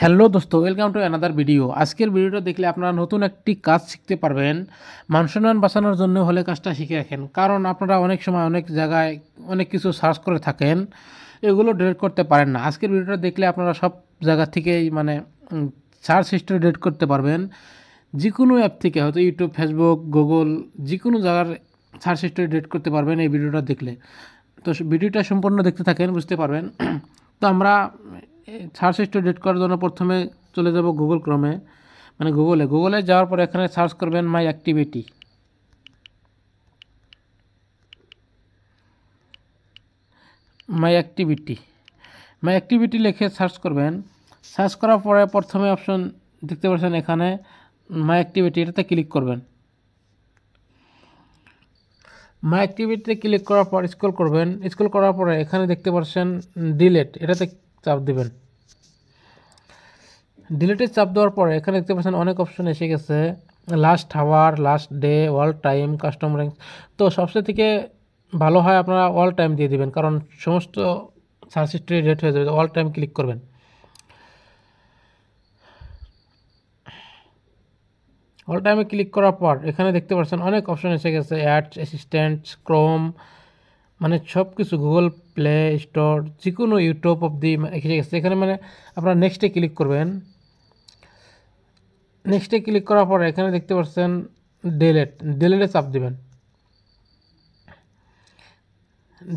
Hello দোস্ত, welcome to another video. আজকের ভিডিওটা দেখলে আপনারা নতুন একটি কাজ শিখতে পারবেন। মান বাঁচানোর জন্য হলে কাজটা শিখে রাখেন, কারণ আপনারা অনেক সময় অনেক জায়গায় অনেক কিছু সার্চ করে থাকেন, এগুলো ডিলিট করতে পারেন না। আজকের ভিডিওটা দেখলে আপনারা সব জায়গা থেকেই সার্চ হিস্ট্রি ডিলিট করতে পারবেন। যে কোনো অ্যাপ থেকে, হয়তো ইউটিউব, ফেসবুক, গুগল, যে কোনো জায়গার সার্চ হিস্ট্রি ডিলিট করতে পারবেন এই ভিডিওটা দেখলে। তো ভিডিওটা সম্পূর্ণ দেখতে থাকেন, বুঝতে পারবেন। তো আমরা সার্চ হিস্ট্রি ডিলিট করার জন্য প্রথমে চলে যাব গুগল ক্রোমে, গুগলে যাওয়ার পর এখানে সার্চ করবেন মাই অ্যাক্টিভিটি। মাই অ্যাক্টিভিটি লিখে সার্চ করবেন। সার্চ করার পরে প্রথমে অপশন দেখতে পাচ্ছেন এখানে মাই অ্যাক্টিভিটি, এটাতে ক্লিক করবেন। মাই অ্যাক্টিভিটিতে ক্লিক করার পর স্ক্রল করবেন। স্ক্রল করার পরে এখানে দেখতে পাচ্ছেন ডিলিট, এটাতে চাপ দেবেন। ডিলিটে চাপ দেওয়ার পরে এখানে দেখতে পাচ্ছেন অনেক অপশন এসে গেছে, last hour, last day, all time, custom rank. তো সবচেয়ে থেকে ভালো হয় আপনারা অল টাইম দিয়ে দেবেন, কারণ সমস্ত সার্চ হিস্ট্রি রেট হয়ে যাবে। অল টাইম ক্লিক করবেন। অল টাইমে ক্লিক করার পর এখানে দেখতে পাচ্ছেন অনেক অপশন এসে গেছে, অ্যাডস, অ্যাসিস্ট্যান্ট, ক্রোম, সব কিছু, গুগল প্লে স্টোর, যে কোনো ইউটিউব অবধি এসে গেছে এখানে। আপনারা নেক্সটে ক্লিক করবেন। নেক্সটে ক্লিক করার পরে এখানে দেখতে পাচ্ছেন ডিলিটে চাপ দেবেন।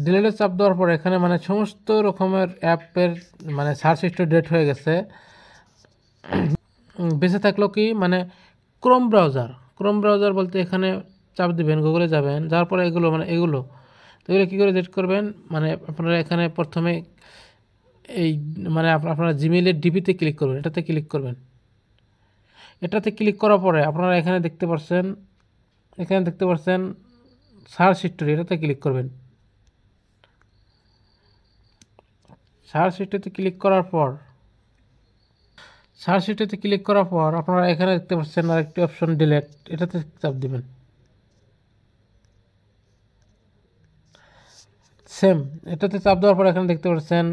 ডিলিটে চাপ দেওয়ার পরে এখানে সমস্ত রকমের অ্যাপের সার্চ হিস্ট্রি ডিলিট হয়ে গেছে। বেঁচে থাকলো কি ক্রোম ব্রাউজার বলতে এখানে চাপ দিবেন, গুগলে যাবেন, যার পরে এগুলো তো এগুলো কী করে ডিলিট করবেন, আপনারা এখানে প্রথমে এই আপনারা জিমেইলের ডিপিতে ক্লিক করবেন, এটাতে ক্লিক করবেন। এটাতে ক্লিক করার পরে আপনারা এখানে দেখতে পাচ্ছেন সার্চ হিস্ট্রি, এটাতে ক্লিক করবেন। সার্চ হিস্ট্রিতে ক্লিক করার পর আপনারা এখানে দেখতে পাচ্ছেন আরেকটি অপশন ডিলিট, এটাতে চাপ দিবেন। সেম, এটাতে চাপ দেওয়ার পর এখানে দেখতে পাচ্ছেন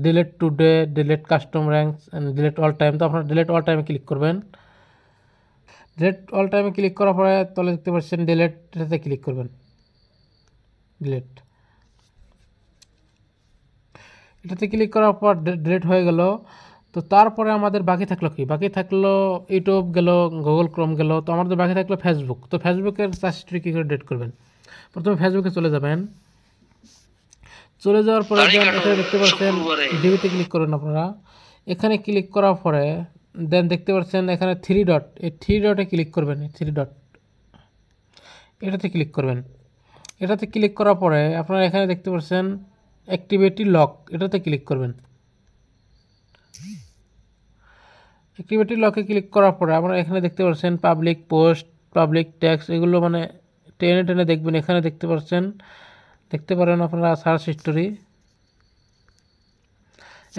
delete today, delete custom ranks, delete all time. তো আপনারা ডিলিট অল টাইমে ক্লিক করবেন। ডিলিট অল টাইমে ক্লিক করার পরে তলে দেখতে পাচ্ছেন ডিলিট, এটাতে ক্লিক করবেন। এটাতে ক্লিক করার পর ডিলিট হয়ে গেল। তো তারপরে আমাদের বাকি থাকলো ইউটিউব গেল, গুগল ক্রোম গেল। তো আমাদের বাকি থাকলো ফেসবুক। তো ফেসবুকের সার্চ হিস্ট্রি কী করে ডিলিট করবেন, প্রথমে ফেসবুকে চলে যাবেন। চলে যাওয়ার পরে এখানে দেখতে পাচ্ছেন ডিবিতে ক্লিক করবেন আপনারা। এখানে ক্লিক করার পরে দেন দেখতে পাচ্ছেন এখানে থ্রি ডট, এই থ্রি ডটে ক্লিক করবেন। এটাতে ক্লিক করবেন। এটাতে ক্লিক করার পরে আপনারা এখানে দেখতে পাচ্ছেন অ্যাক্টিভিটি লক, এটাতে ক্লিক করবেন। অ্যাক্টিভিটি লকে ক্লিক করার পরে আপনারা এখানে দেখতে পাচ্ছেন পাবলিক পোস্ট, পাবলিক ট্যাক্স, এগুলো টেনে দেখবেন। এখানে দেখতে পারেন আপনারা সার্চ হিস্টোরি,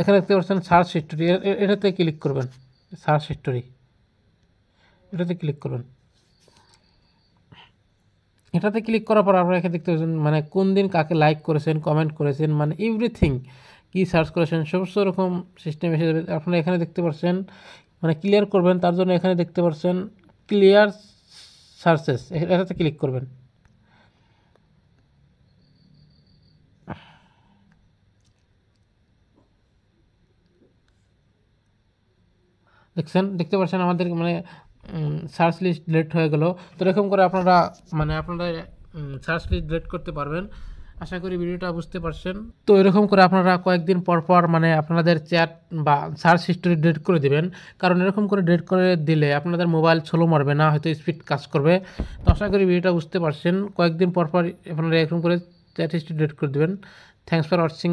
এখানে দেখতে পাচ্ছেন সার্চ হিস্টোরি, এটাতে ক্লিক করবেন। সার্চ হিস্টোরি, এটাতে ক্লিক করবেন। এটাতে ক্লিক করার পর আপনারা এখানে দেখতে পাচ্ছেন কোন দিন কাকে লাইক করেছেন, কমেন্ট করেছেন, এভরিথিং, কী সার্চ করেছেন, সমস্ত রকম সিস্টেম এসে যাবে। আপনারা এখানে দেখতে পাচ্ছেন ক্লিয়ার করবেন, তার জন্য এখানে দেখতে পাচ্ছেন ক্লিয়ার সার্চেস, এটাতে ক্লিক করবেন। দেখতে পাচ্ছেন আমাদের সার্চ লিস্ট ডিলিট হয়ে গেল। তো এরকম করে আপনারা আপনারা সার্চ লিস্ট ডিলিট করতে পারবেন। আশা করি ভিডিওটা বুঝতে পারছেন। তো এরকম করে আপনারা কয়েকদিন পর আপনাদের চ্যাট বা সার্চ হিস্টোরি ডিলিট করে দেবেন, কারণ এরকম করে ডিলিট করে দিলে আপনাদের মোবাইল স্লো মারবে না, হয়তো স্পিড কাজ করবে। তো আশা করি ভিডিওটা বুঝতে পারছেন। কয়েকদিন পর আপনারা এরকম করে চ্যাট হিস্টোরি ডিলিট করে দেবেন। Thanks for watching.